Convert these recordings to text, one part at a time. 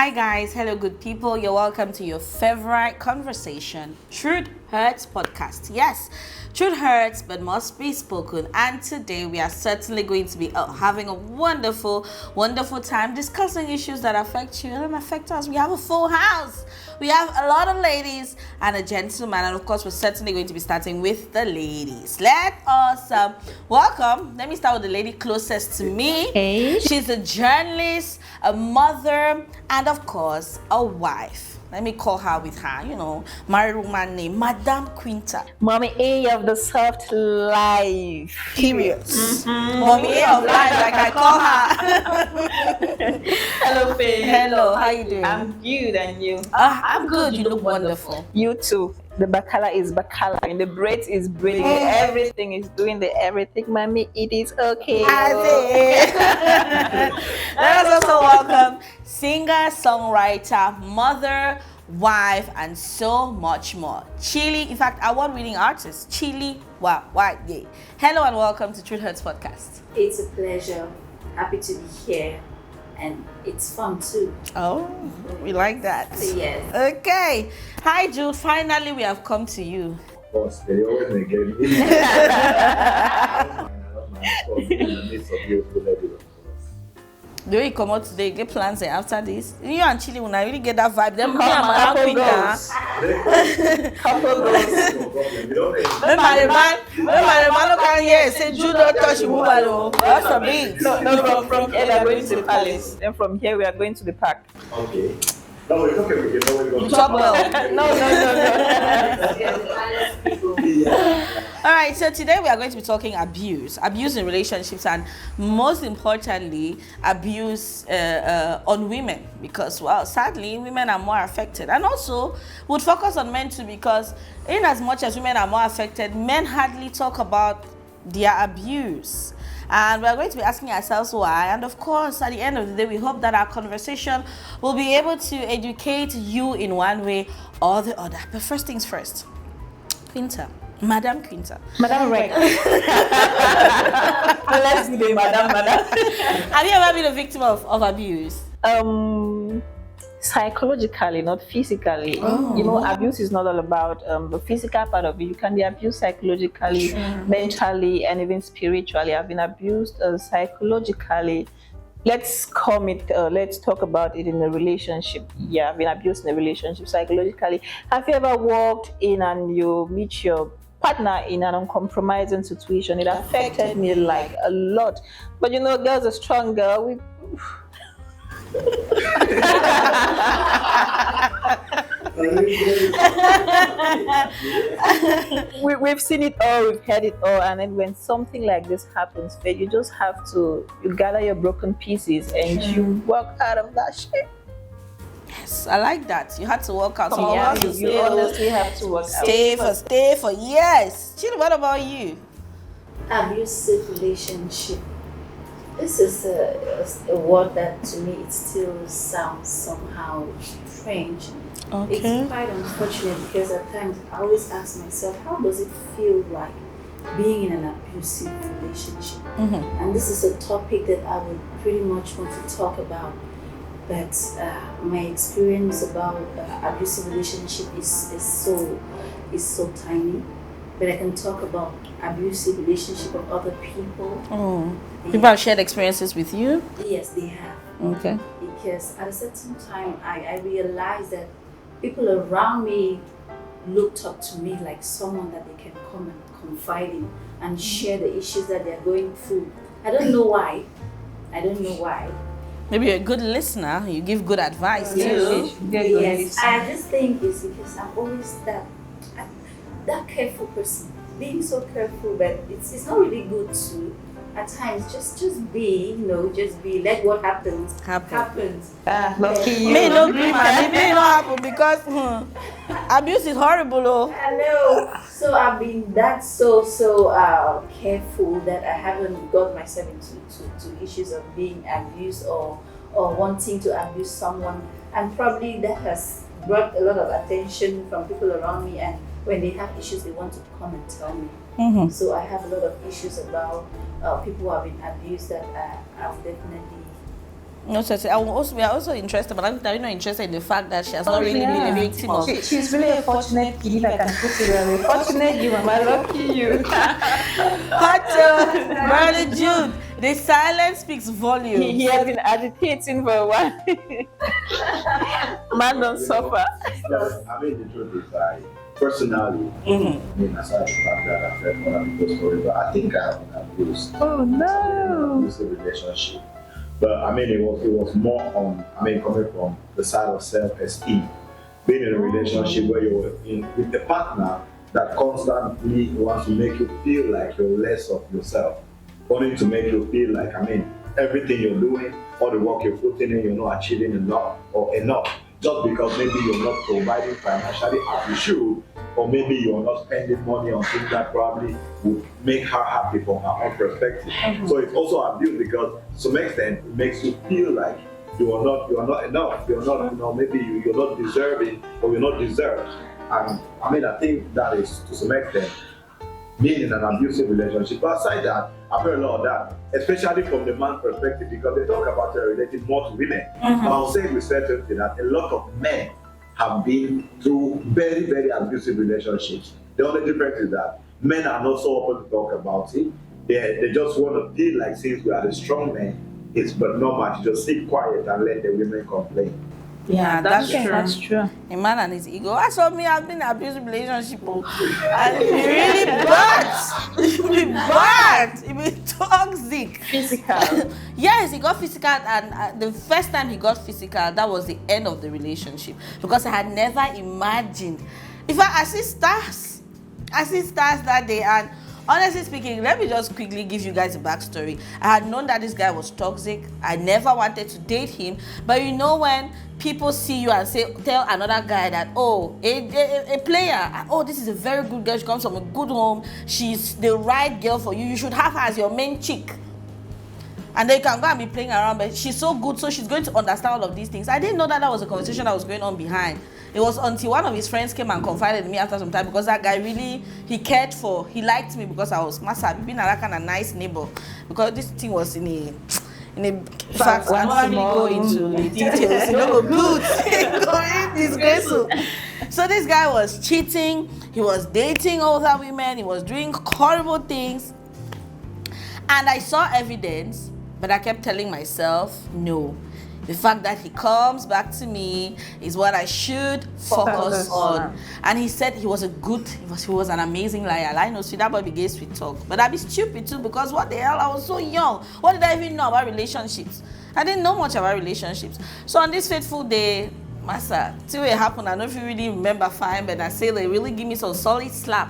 Hi guys, hello good people. You're welcome to your favorite conversation, Truth Hurts podcast. Yes, truth hurts but must be spoken. And today we are certainly going to be having a wonderful time discussing issues that affect you and affect us. We have a full house. We have a lot of ladies and a gentleman, and of course we're certainly going to be starting with the ladies. Let us welcome. Let me start with the lady closest to me. Hey. She's a journalist, a mother, and of course a wife. Let me call her with her, married woman named Madame Quinta. Mommy A of the soft life. Period. Mommy A of life, like I call her. Hello, Faye. Hello, how you doing? I'm good, and you? I'm good. You look wonderful. You too. The bacala is bacala, and the braids is braiding. Everything is doing the everything, mommy. It is okay. Let us also welcome singer, songwriter, mother, wife, and so much more. Chili, in fact, award-winning artist, Chili Wawade. Hello and welcome to Truth Hurts podcast. It's a pleasure. Happy to be here. And it's fun too. Oh, we like that. Yes. Okay. Hi, Jude. Finally, we have come to you. Of course, they always negate me. The way you come out today, get plans after this. You and Chili, when I really get that vibe, then me and Madam Quinta. Couple goals. When my man look at here, say Jude don't touch the woman. Oh, that's a bit. No, from here we are going to the palace. Then from here we are going to the park. Okay. No, it's okay. We can always go. Chop well. No. All right, so today we are going to be talking abuse in relationships, and most importantly, abuse on women, because, well, sadly, women are more affected. And also, we'll focus on men too, because in as much as women are more affected, men hardly talk about their abuse. And we're going to be asking ourselves why. And of course, at the end of the day, we hope that our conversation will be able to educate you in one way or the other. But first things first, Quinta. Madame Quinta. Madam Reg. Let's do Madam. Have you ever been a victim of abuse? Psychologically, not physically. Abuse is not all about the physical part of it. You can be abused psychologically, mentally, and even spiritually. I've been abused psychologically. Let's talk about it in a relationship. Yeah, I've been abused in a relationship psychologically. Have you ever walked in and you meet your partner in an uncompromising situation? It affected me like a lot. But girls are strong girl. We've seen it all, we've heard it all, and then when something like this happens, you just have to gather your broken pieces and you walk out of that shit. Yes, I like that. You had to work out. So You honestly have to work out. Stay for yes. Chidi, what about you? Abusive relationship. This is a word that to me it still sounds somehow strange. Okay. It's quite unfortunate because at times I always ask myself, how does it feel like being in an abusive relationship? And this is a topic that I would pretty much want to talk about. But my experience about abusive relationship is so tiny. But I can talk about abusive relationship of other people. People have shared experiences with you? Yes, they have. Okay. Because at a certain time, I realized that people around me looked up to me like someone that they can come and confide in and share the issues that they're going through. I don't know why. Maybe you're a good listener. You give good advice too. Yes, I just think it's because I'm always that careful person. Being so careful that it's not really good to at times just be, let what happens. Lucky you. May not happen because abuse is horrible. Oh. I know. So I've been so careful that I haven't got myself into issues of being abused or wanting to abuse someone, and probably that has brought a lot of attention from people around me, and when they have issues they want to come and tell me. So I have a lot of issues about people who have been abused that I've definitely No, so we are also interested, but I'm not interested in the fact that she has not really been a victim of. She's really a fortunate kid, if I can put it that way. Fortunate you, Mama. Lucky you. Hot Brother Jude, the silence speaks volumes. He has been agitating for a while. Man don't suffer. I mean, the truth is, personally, I mean, aside the fact that I've heard other people's stories, but I think I have been abused. Oh no! It's a relationship. But I mean, it was more on, I mean, coming from the side of self-esteem. Being in a relationship where you're with a partner that constantly wants to make you feel like you're less of yourself. Wanting to make you feel like, I mean, everything you're doing, all the work you're putting in, you're not achieving enough. Just because maybe you're not providing financially as you should, or maybe you're not spending money on things that probably would make her happy from her own perspective. So it's also abuse because to some extent it makes you feel like you are not enough, you're not, maybe you're not deserving or you're not deserved. And I mean, I think that is to some extent being in an abusive relationship. But aside that, I've heard a lot of that, especially from the man's perspective, because they talk about relating more to women. I'll say with certainty that a lot of men have been through very, very abusive relationships. The only difference is that men are not so open to talk about it. They just want to feel like since we are the strong men, it's but not much. Just sit quiet and let the women complain. Yeah, that's true. That's true. A man and his ego. I saw me, I've been in an abusive relationship. And it's really bad. It's really bad. It's toxic. Physical. Yes, he got physical, and the first time he got physical, that was the end of the relationship. Because I had never imagined. In fact, I see stars that day, and honestly speaking, let me just quickly give you guys a backstory. I had known that this guy was toxic. I never wanted to date him. But you know when people see you and tell another guy that, oh, a player, oh, this is a very good girl, she comes from a good home, she's the right girl for you, you should have her as your main chick. And they can go and be playing around, but she's so good, so she's going to understand all of these things. I didn't know that was a conversation that was going on behind. It was until one of his friends came and confided in me after some time, because that guy really, he liked me because I was Masa, being a kind of nice neighbor. Because this thing was in a fact, I don't really go into the details, you know, good. Disgraceful. So this guy was cheating, he was dating older women, he was doing horrible things. And I saw evidence, but I kept telling myself, no. The fact that he comes back to me is what I should focus on. And he said he was an amazing liar. I know, sweet, that boy began sweet talk. But I'd be stupid too, because what the hell, I was so young. What did I even know about relationships? I didn't know much about relationships. So on this fateful day, Master, till it happened, I don't know if you really remember fine, but I say they really give me some solid slap.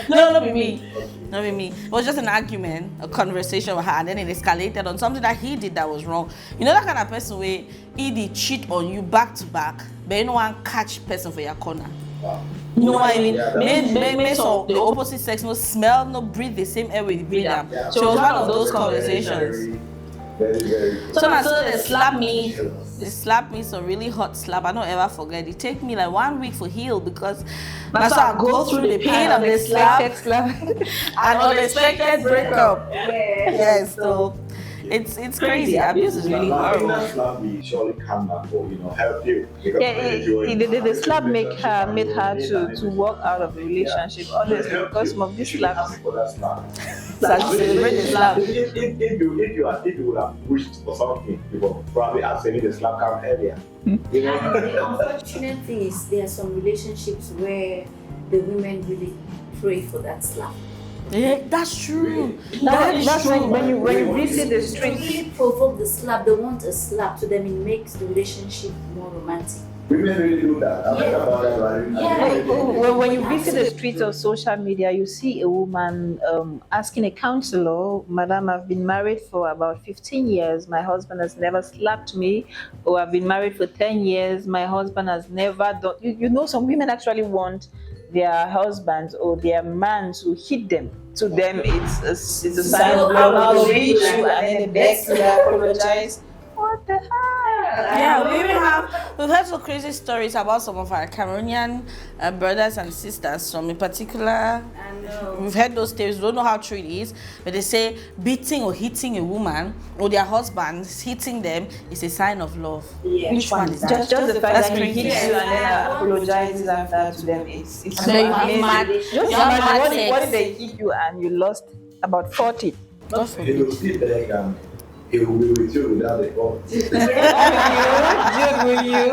No, not with me. Not with me. It was just an argument, a conversation with her, and then it escalated on something that he did that was wrong. You know that kind of person where he did cheat on you back to back, but you don't want to catch person for your corner. Wow. You know what I mean? Make so the opposite sex no smell, no breathe the same air with breathe them. So it was one of those conversations. Very, very. So they slapped me. They slapped me some really hot slap. I don't ever forget. It take me like 1 week for heal, because I go through the pain of the slap and unexpected breakup. Yes, so it's crazy. Abuse is really horrible. That slap will surely come back or help you. The slap made her to walk out of the relationship, honestly, because some of these slaps. Celebrate the slap. If you would have wished for something, you would probably have seen the slap come earlier. The unfortunate thing is there are some relationships where the women really pray for that slap. Yeah, that's true. That's true. When you visit the They streets. really provoke the slap. They want a slap, to them it makes the relationship more romantic. Women really do that. I think about that, right? When you visit the streets of social media, you see a woman asking a counselor, Madam, I've been married for about 15 years. My husband has never slapped me. Or I've been married for 10 years. My husband has never done. You know, some women actually want their husbands or their man to hit them. To them, it's a sign of love. I'll hit you, and then they beg to apologize. What the hell? Yeah, we even have we've heard some crazy stories about some of our Cameroonian brothers and sisters. Some in particular, I know. we've heard those stories. We don't know how true it is, but they say beating or hitting a woman or their husband hitting them is a sign of love. Yeah. Which one is that? Just the fact That's that he crazy. hits you and then apologizes after to them, it's So you have amazing. mad- Just you have imagine mad what sex. if they hit you and you lost about 40? God He forbid. will still beg and he will be with you without the God. Dude, will you?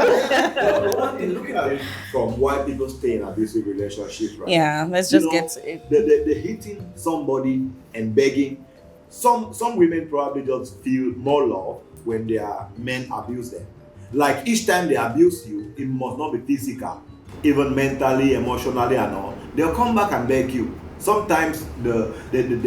But one thing, looking at it from why people stay in abusive relationships, right? Yeah, let's You just know, get to it. the hitting somebody and begging. Some women probably just feel more love when their men abuse them. Like each time they abuse you, it must not be physical, even mentally, emotionally, and all. They'll come back and beg you. Sometimes the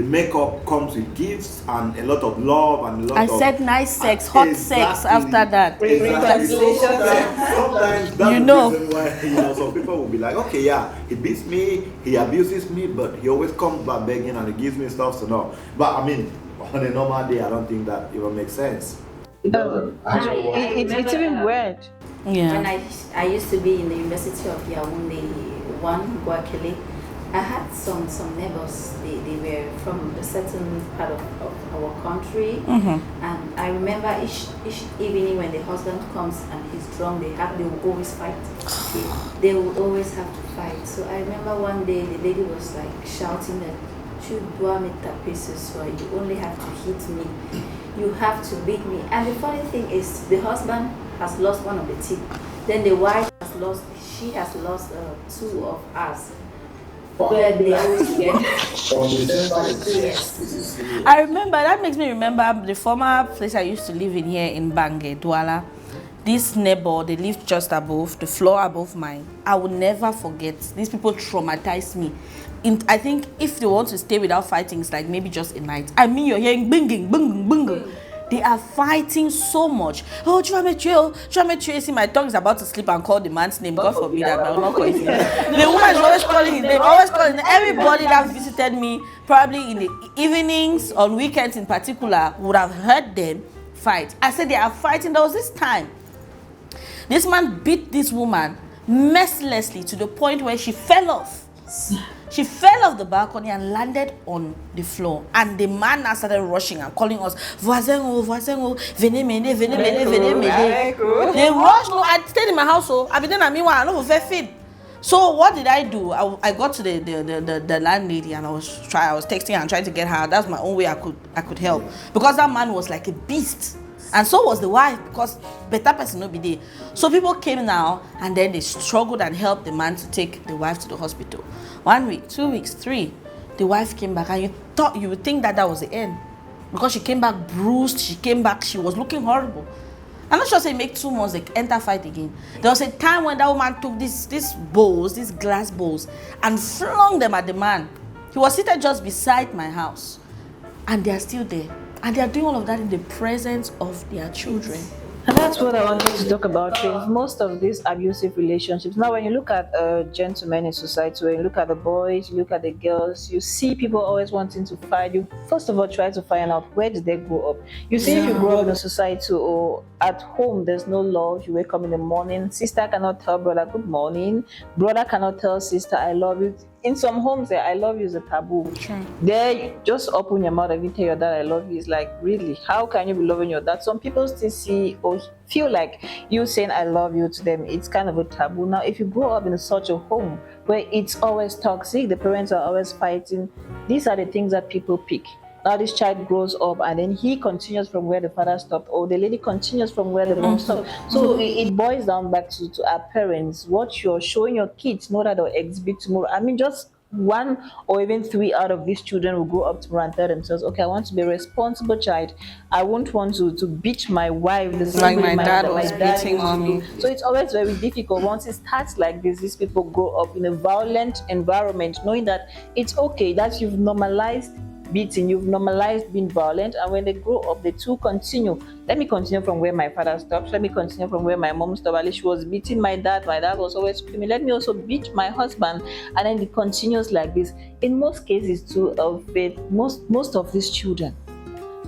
makeup comes with gifts and a lot of love and a lot I of. said nice sex, hot sex Exactly. after that. Exactly. So sometimes that's You the know. reason why some people will be like, okay, yeah, he beats me, he abuses me, but he always comes back begging and he gives me stuff to know. But I mean, on a normal day, I don't think that even makes sense. It doesn't. It's even weird. Yeah. When I used to be in the University of Yaoundé, one Guakele, I had some neighbors. They were from a certain part of our country, and I remember each evening when the husband comes and he's drunk, they will always fight. They will always have to fight. So I remember one day the lady was like shouting that tu dois me taper ce soir. You only have to hit me. You have to beat me. And the funny thing is, the husband has lost one of the teeth. Then the wife has lost. She has lost two of us. But they always get. On the same side. Yes. This is serious. I remember, that makes me remember the former place I used to live in here in Bange, Douala. This neighbor, they lived just above, the floor above mine. I will never forget. These people traumatized me. I think if they want to stay without fighting, it's like maybe just a night. I mean, you're hearing binging, binging, binging. They are fighting so much. Oh, Chuametrio. See, my tongue is about to slip and call the man's name. God forbid that, but I will not call his name. The woman is always calling his name, always calling his name. Everybody that visited me, probably in the evenings, on weekends in particular, would have heard them fight. I said they are fighting. There was this time. This man beat this woman mercilessly to the point where she fell off. She fell off the balcony and landed on the floor. And the man now started rushing and calling us, voisin, venez m'aider, venez m'aider, venez m'aider. They rushed. No, I stayed in my house, so I didn't mean I don't know feed. So what did I do? I got to the landlady and I was texting her and trying to get her. That's my own way I could help. Because that man was like a beast. And so was the wife, because better person no be there. So people came now and then they struggled and helped the man to take the wife to the hospital. 1 week, 2 weeks, 3. The wife came back and you would think that was the end. Because she came back bruised, she was looking horrible. I'm not sure say make 2 months they enter fight again. There was a time when that woman took these glass bowls and flung them at the man. He was seated just beside my house. And they are still there. And they are doing all of that in the presence of their children. And that's what I wanted to talk about. With most of these abusive relationships. Now, when you look at gentlemen in society, when you look at the boys, you look at the girls, you see people always wanting to fight. You first of all try to find out where did they grow up. You see, if you grow up in a society or at home, there's no love. You wake up in the morning, sister cannot tell brother good morning, brother cannot tell sister I love you. In some homes, I love you is a taboo. Sure. There, you just open your mouth and you tell your dad I love you. It's like, really, how can you be loving your dad? Some people still see or feel like you saying I love you to them, it's kind of a taboo. Now, if you grow up in such a home where it's always toxic, the parents are always fighting, these are the things that people pick. Now this child grows up and then he continues from where the father stopped, or the lady continues from where the mom stopped. So it boils down back to our parents. What you're showing your kids, know that they'll exhibit tomorrow. I mean, just 1 or even 3 out of these children will grow up tomorrow and tell themselves, okay, I want to be a responsible child. I won't want to beat my wife the same Like way my dad was used beating to mommy. do. So it's always very difficult. Once it starts like this, these people grow up in a violent environment, knowing that it's okay, that you've normalized beating, you've normalized being violent, and when they grow up, they too continue. Let me continue from where my father stopped. Let me continue from where my mom stopped. At least she was beating my dad was always screaming. Let me also beat my husband, and then it continues like this. In most cases too, of it, most of these children,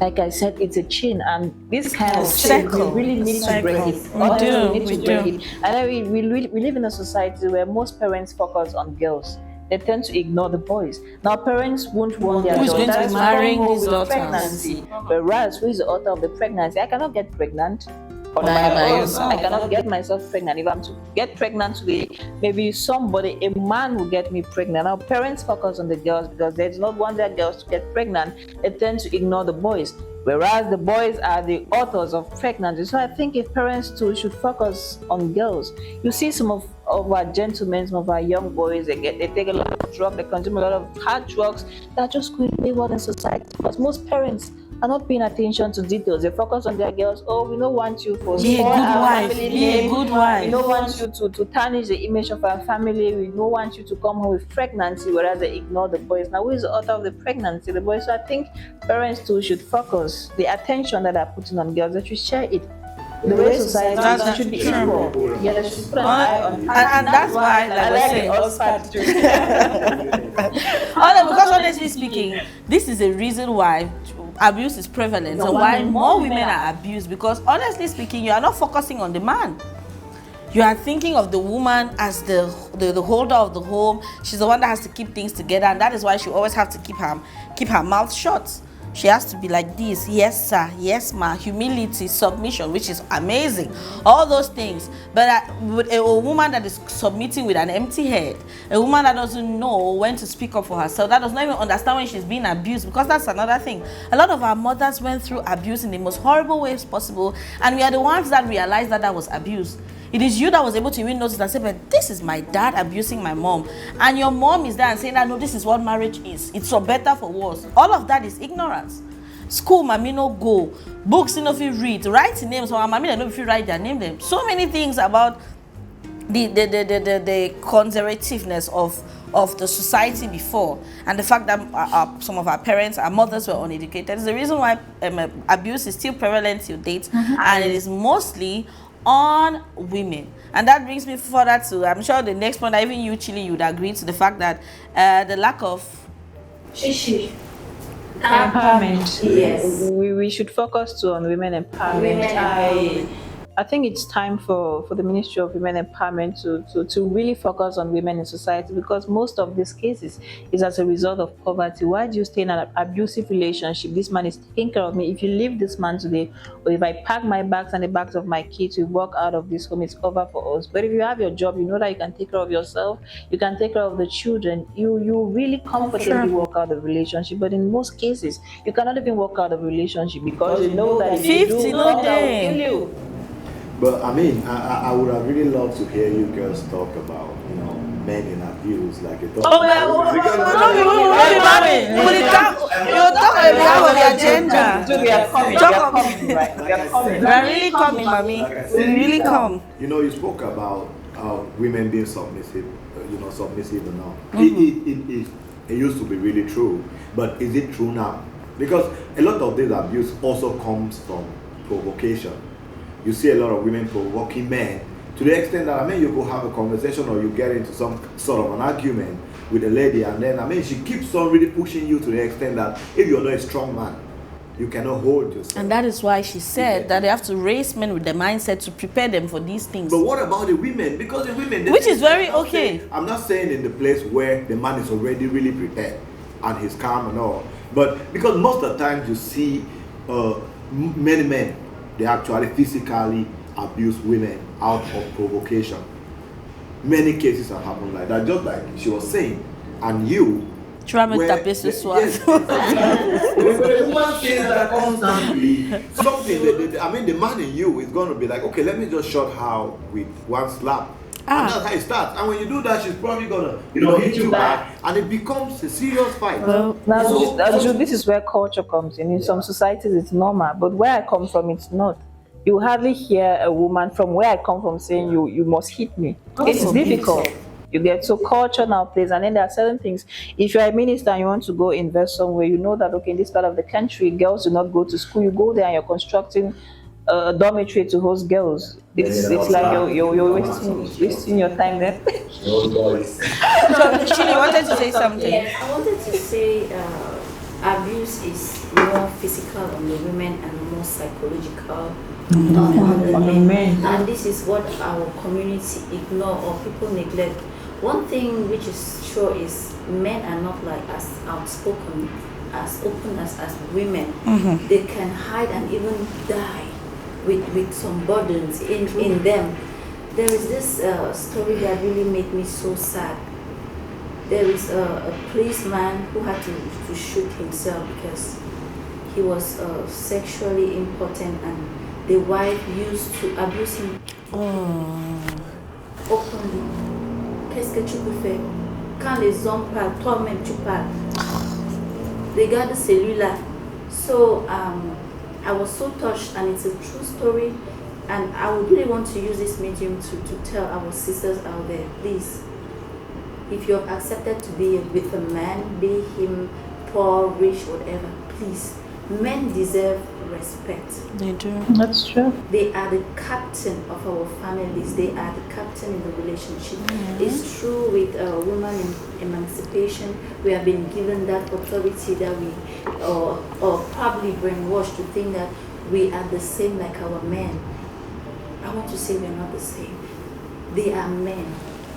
like I said, it's a chain, and this kind of chain, cycle. we really need to break it. We Honestly, do, we need we to break do. it. And then we live in a society where most parents focus on girls. They tend to ignore the boys. Now, parents won't want their Who is going to daughters be marrying come home these with daughters? pregnancy. Whereas, who is the author of the pregnancy? I cannot get pregnant on By my own. yourself. I cannot get myself pregnant. If I'm to get pregnant today, maybe somebody, a man will get me pregnant. Now, parents focus on the girls because they do not want their girls to get pregnant. They tend to ignore the boys. Whereas the boys are the authors of pregnancy. So I think if parents too should focus on girls. You see some of our gentlemen, some of our young boys, they take a lot of drugs, they consume a lot of hard drugs that just going wayward in society. Because most parents are not paying attention to details. They focus on their girls. Oh, we don't want you for Be a spoil good our wife. family Be a name. good wife. We don't want you to tarnish the image of our family. We don't want you to come home with pregnancy, whereas they ignore the boys. Now, who is the author of the pregnancy? The boys. So I think parents too should focus the attention that they're putting on girls. They should share it. The way society That's should be true. equal. Yeah, they should put an eye on. And that's why, like I we're like saying, the Oscar too. because honestly speaking, this is a reason why abuse is prevalent and why more women are abused. Because honestly speaking, you are not focusing on the man. You are thinking of the woman as the holder of the home. She's the one that has to keep things together, and that is why she always have to keep her mouth shut. She has to be like this, yes sir, yes ma, humility, submission, which is amazing, all those things. But with a woman that is submitting with an empty head, a woman that doesn't know when to speak up for herself, that does not even understand when she's being abused, because that's another thing. A lot of our mothers went through abuse in the most horrible ways possible, and we are the ones that realized that was abuse. It is you that was able to even notice and say, but this is my dad abusing my mom. And your mom is there and saying that, no, this is what marriage is. It's for better, for worse. All of that is ignorance. School, mommy no go. Books, you know, if you read. Write names, or mommy, they know if you write their name them. So many things about the conservativeness of the society before, and the fact that some of our parents, our mothers were uneducated is the reason why abuse is still prevalent till date, and it is mostly on women. And that brings me further to, I'm sure the next point that even you, Chili, you would agree to the fact that the lack of Empowerment. Yes. We should focus too on women empowerment. I think it's time for the Ministry of Women Empowerment to really focus on women in society, because most of these cases is as a result of poverty. Why do you stay in an abusive relationship? This man is taking care of me. If you leave this man today, or if I pack my bags and the bags of my kids, we walk out of this home, it's over for us. But if you have your job, you know that you can take care of yourself, you can take care of the children, you really comfortably walk out of the relationship. But in most cases, you cannot even walk out of a relationship because you know that if you 50 do, no God will day. kill you. But I mean, I would have really loved to hear you girls talk about, men in abuse, like a Oh, well, you're talking about the agenda. We are coming. Talk We are of- coming. Right? We are coming. We're really coming, mommy. Like I We said, really come. You spoke about women being submissive, submissive or not. It used to be really true, but is it true now? Because a lot of this abuse also comes from provocation. You see a lot of women provoking men to the extent that, you could have a conversation or you get into some sort of an argument with a lady, and then, she keeps on really pushing you to the extent that if you're not a strong man, you cannot hold yourself. And that is why she said that they have to raise men with the mindset to prepare them for these things. But what about the women? Because the women, Which is very okay. I'm not saying in the place where the man is already really prepared and he's calm and all, but because most of the time you see many men, they actually physically abuse women out of provocation. Many cases have happened like that, just like she was saying. And you, Try where- to taper ce soir. yes, when a woman says that constantly, something, the man in you is going to be like, okay, let me just shut her with one slap. And that's how it starts. And when you do that, she's probably gonna, hit you back, and it becomes a serious fight. Now, this is where culture comes in. In some societies, it's normal, but where I come from, it's not. You hardly hear a woman from where I come from saying, you must hit me. It's difficult. You get, so culture now plays, and then there are certain things. If you're a minister and you want to go invest somewhere, you know that, okay, in this part of the country, girls do not go to school. You go there and you're constructing a dormitory to host girls. It's like you're wasting your time there. Chili wanted to say something. Yes, I wanted to say abuse is more physical on the women and more psychological on the men. And this is what our community ignore or people neglect. One thing which is sure is men are not like as outspoken, as open as women. They can hide and even die with some burdens in them. There is this story that really made me so sad. There is a policeman who had to shoot himself because he was sexually impotent and the wife used to abuse him openly. Qu'est-ce que tu peux faire? Quand les hommes parlent, toi-même tu parles. Regarde celui-là. So I was so touched, and it's a true story, and I would really want to use this medium to tell our sisters out there, please, if you have accepted to be with a man, be him poor, rich, whatever, please, men deserve respect. They do. That's true. They are the captain of our families. They are the captain in the relationship. It's true with women in emancipation. We have been given that authority that we, or probably brainwashed to think that we are the same like our men. I want to say we are not the same. They are men.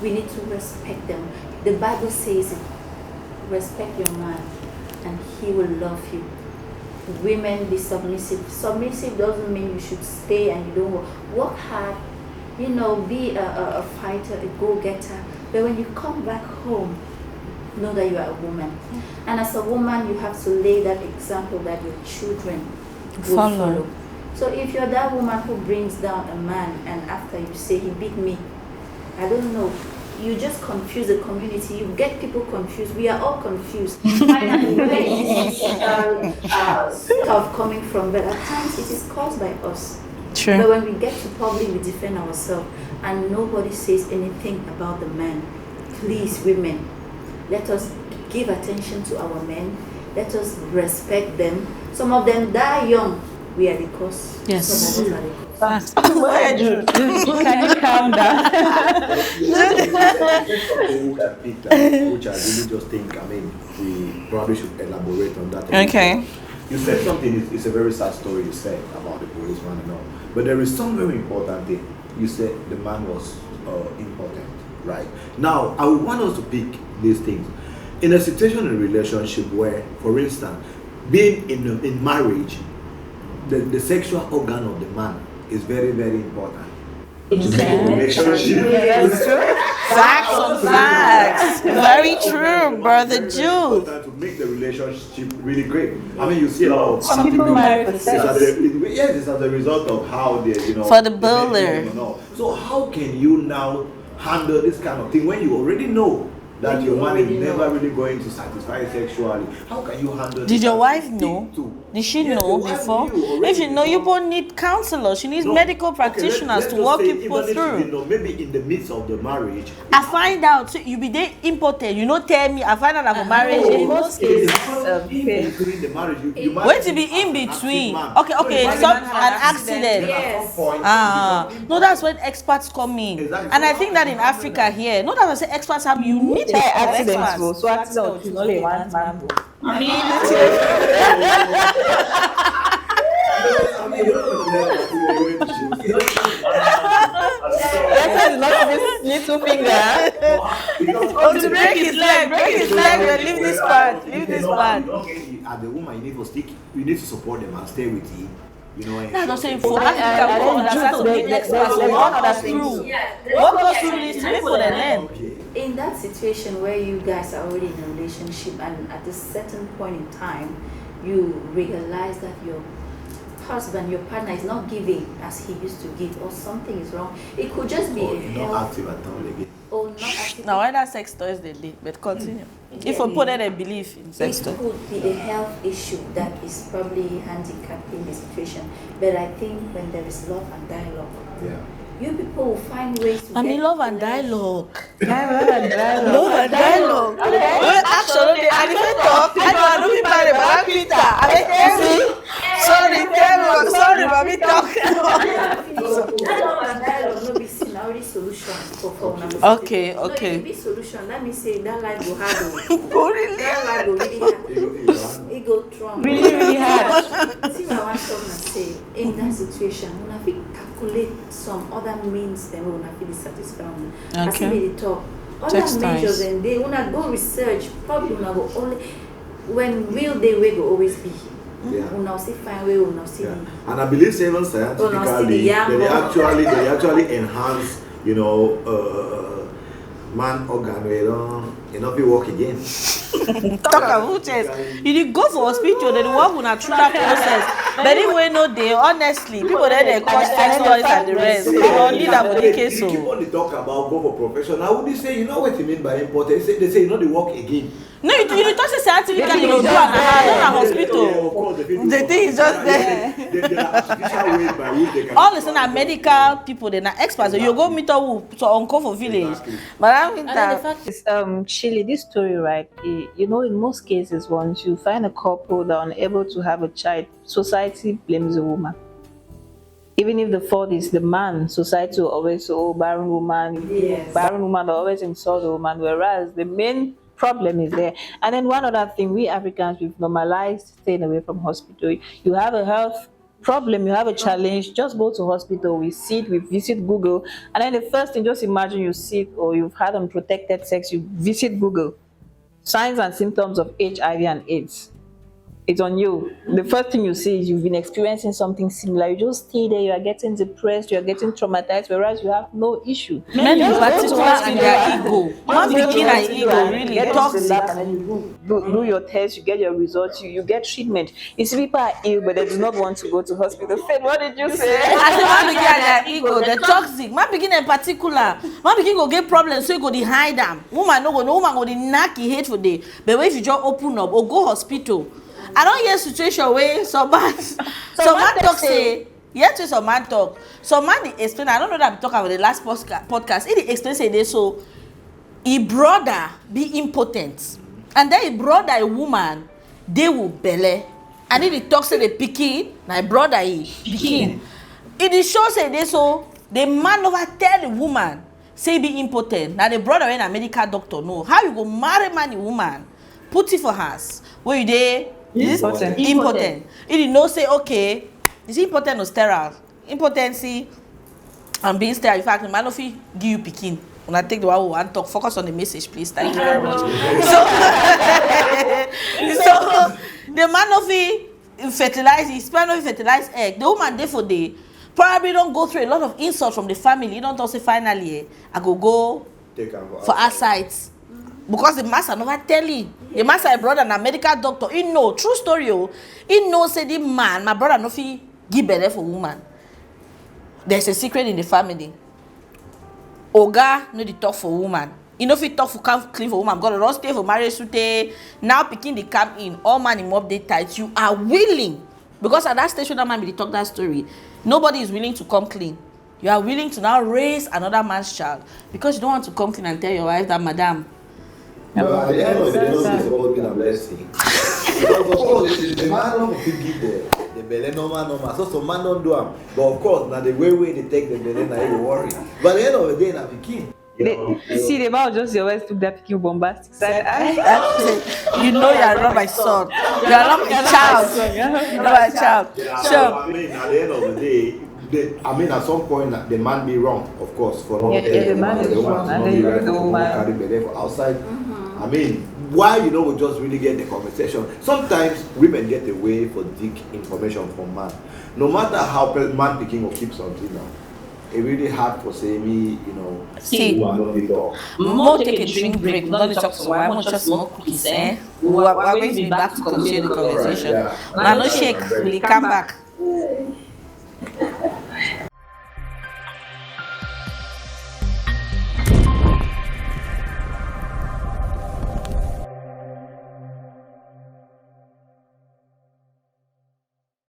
We need to respect them. The Bible says, respect your man and he will love you. Women, be submissive. Submissive doesn't mean you should stay and you don't work hard, be a fighter, a go-getter. But when you come back home, know that you are a woman. And as a woman, you have to lay that example that your children will follow. So if you're that woman who brings down a man and after you say he beat me, I don't know, you just confuse the community. You get people confused. We are all confused. Finally, where is this stuff coming from? But at times it is caused by us. True. But when we get to public, we defend ourselves, and nobody says anything about the man. Please, women, let us give attention to our men. Let us respect them. Some of them die young. We are the cause. Yes. Some of us are the cause. Can you calm down? Which I really just think, we probably should elaborate on that. Okay. You said something, it's a very sad story you said about the policeman and all. But there is some very important thing. You said the man was important, right? Now, I would want us to pick these things. In a situation in a relationship where, for instance, being in marriage, the sexual organ of the man is very, very important. Facts on facts. Very true, Brother Jude. To make the relationship really great. You see a lot of Some people marry for sex. It's as a result of how they, For the they builder. make them. So how can you now handle this kind of thing when you already know that your man is never really going to satisfy sexually? How can you handle? Did your wife know? Did she know before? If you know, you both need counselors. She needs medical practitioners to walk you people through. Maybe in the midst of the marriage. I find out, so you be there impotent. You know, tell me. I find out about marriage. In most cases, During the marriage, you Wait to be in between. Okay. An accident. Yes. No, that's when experts come in. Exactly. And I think that in Africa here, no, that's why I say experts have you need to accidents. experts. So accident is only one man. Not this little finger. Oh, to break his leg, leave this part. As a woman, you need to stick. You need to support them and stay with him. That's not saying for Africa, we understand some big experts. We all understand. What goes through this people and then? In that situation where you guys are already in a relationship and at a certain point in time you realize that your husband, your partner is not giving as he used to give, or something is wrong, it could just be not active at all again. or not active. Now, whether sex toys they did, but continue. If we put in a belief in sex It toys. could be a health issue that is probably handicapping the situation, but I think when there is love and dialogue, you people will find ways to Love and dialogue. Love and dialogue. Love and dialogue. Action, okay. And if I talk, I don't be bad about Peter. Sorry, mommy, talk. Love and dialogue no be sin, na only solution for Okay. No, it be solution. Let me say that life go hard. That life go really hard. go through really hard. see what I want to say in that situation when I feel calculate some other means then when I feel dissatisfied. I see the talk other measures and they when I go research probably when I go only when real day we go always be. Yeah. When I see fine way when I see And I believe even scientifically they actually enhance, you know, man organ where you know be work again. Talk about chest. You dey go for hospital, they work on a through that process. But if we know they honestly, people there they cause sex stories and the rest. They don't need that body case. You keep on the talk about go for professional. Would you say you know what you mean by important? They say you know they work again. No, you don't say scientifically, you do an hospital. Yeah, of course, The thing is just there. There are artificial ways by which they can. All the sudden, are medical people, they're not experts. So you go meet up to uncle for village. Exactly. But I mean And that. the fact is, Chile, this story, right? You know, in most cases, once you find a couple that are unable to have a child, society blames the woman. Even if the fault is the man, society will always say, "Oh, barren woman, Yes. barren woman," they always insult the woman. Whereas the main problem is there. And then one other thing, we Africans, we've normalized staying away from hospital. You have a health problem, you have a challenge, just go to hospital. We visit Google, and then the first thing, just imagine you sick or you've had unprotected sex, you visit Google. Signs and symptoms of HIV and AIDS. It's on you. The first thing you see is you've been experiencing something similar. You just stay there, you are getting depressed, you are getting traumatized, whereas you have no issue. Men in Just go to particular and hospital. their ego. Man Just go to begin and hospital ego and really get into the toxic. lab and then you do your test, you get your results, you get treatment. You see people are ill, but they do not want to go to hospital. Faith, what did you say? I say man begin and their ego, the toxic. Man begin in particular. Man begin go get problems, so you go dey hide them. Woman no go know, woman go dey knack he hate for day. But if you just open up or go hospital, I don't hear situation where some man talk say, yes, some man talk. Some man dey explain, I don't know that I'm talking about the last podcast. He dey explain say this, so he brother be impotent. And then he brother a woman, they will belle. And if he talk say the pikin, my brother he pikin. It is show say this, so the man over tell the woman, say be impotent. Now the brother when a medical doctor know how you go marry man woman, put it for house. Where you dey? Impotent. Impotent. If you know say okay, is it impotent or sterile? Impotency and being sterile. In fact, the man of give you pikin. When I take the one we want talk, focus on the message, please. Thank you very much. So the man of fertilize, he spend on fertilize egg. The woman there for day probably don't go through a lot of insult from the family. You don't say finally, I go Take for eyesight. Because the master never tell him. The master a brother and a medical doctor. He know true story. He know say the man, my brother no fit give birth for woman. There's a secret in the family. Oga no dey talk for woman. He no fit talk for clean for woman. God don't stay for marriage suite. Now picking the come in. All man in update tight. You are willing. Because at that station that man be talk that story. Nobody is willing to come clean. You are willing to now raise another man's child. Because you don't want to come clean and tell your wife that madam. But at the end of the day, it's always been a blessing. Because of course, the man don't give the belly normal. So some man don't do them. But of course, now the way they take the belly, now you worry. But at the end of the day, now the king. See, the man just always took that picking bombastic side. You know you are not my son. You are not my child. You are not my child. Yeah, So I mean, at the end of the day, at some point, the man be wrong, of course, for not the man is wrong, and then the woman carry belly for outside. I mean, why we just really get the conversation? Sometimes women get away for dig information from man. No matter how man picking or keep something now, it's really hard for say me, see, who are not the dog. more take a drink break. We're going to talk for a while. More just more cookies, eh? We're going to be back to continue the conversation. Yeah. Now no shake. We'll come back.